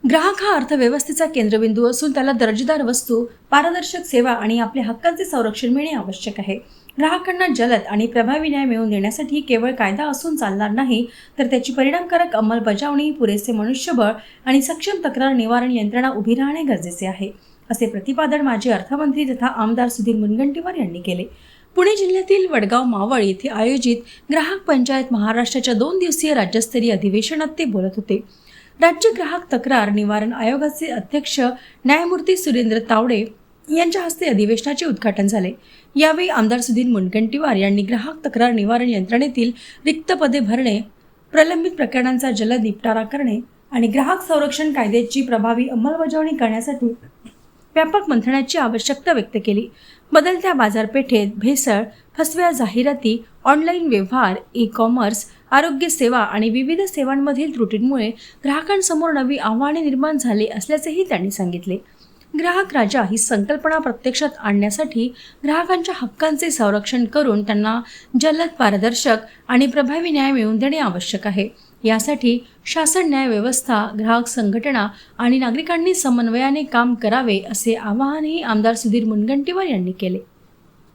ग्राहक हा अर्थव्यवस्थेचा केंद्रबिंदू असून त्याला दर्जेदार वस्तू, पारदर्शक सेवा आणि आपल्या हक्कांचे संरक्षण मिळणे आवश्यक आहे. ग्राहकांना जलद आणि प्रभावी न्याय मिळवून देण्यासाठी केवळ कायदा असून चालणार नाही, तर त्याची परिणामकारक अंमलबजावणी, पुरेसे मनुष्यबळ आणि सक्षम तक्रार निवारण यंत्रणा उभी राहणे गरजेचे आहे, असे प्रतिपादन माजी अर्थमंत्री तथा आमदार सुधीर मुनगंटीवार यांनी केले. पुणे जिल्ह्यातील वडगाव मावळ येथे आयोजित ग्राहक पंचायत महाराष्ट्राच्या 2 दिवसीय राज्यस्तरीय अधिवेशनात ते बोलत होते. राज्य ग्राहक तक्रार निवारण आयोगाचे अध्यक्ष न्यायमूर्ती सुरेंद्र तावडे यांच्या हस्ते अधिवेशनाचे उद्घाटन झाले. यावेळी आमदार सुधीर मुनगंटीवार यांनी ग्राहक तक्रार निवारण यंत्रणेतील रिक्त पदे भरणे, प्रलंबित प्रकरणांचा जलद निपटारा करणे आणि ग्राहक संरक्षण कायद्याची प्रभावी अंमलबजावणी करण्यासाठी व्यापक मंथनाची आवश्यकता व्यक्त केली. बदलत्या बाजारपेठेत भेसळ, फसव्या जाहिराती, ऑनलाईन व्यवहार, ई-कॉमर्स, आरोग्य सेवा आणि विविध सेवांमधील त्रुटींमुळे ग्राहकांसमोर नवी आव्हाने निर्माण झाली असल्याचेही त्यांनी सांगितले. ग्राहक राजा ही संकल्पना प्रत्यक्षात आणण्यासाठी ग्राहकांच्या हक्कांचे संरक्षण करून त्यांना जलद, पारदर्शक आणि प्रभावी न्याय मिळवून देणे आवश्यक आहे. यासाठी शासन, न्याय व्यवस्था, ग्राहक संघटना आणि नागरिकांनी समन्वयाने काम करावे, असे आवाहनही आमदार सुधीर मुनगंटीवार यांनी केले.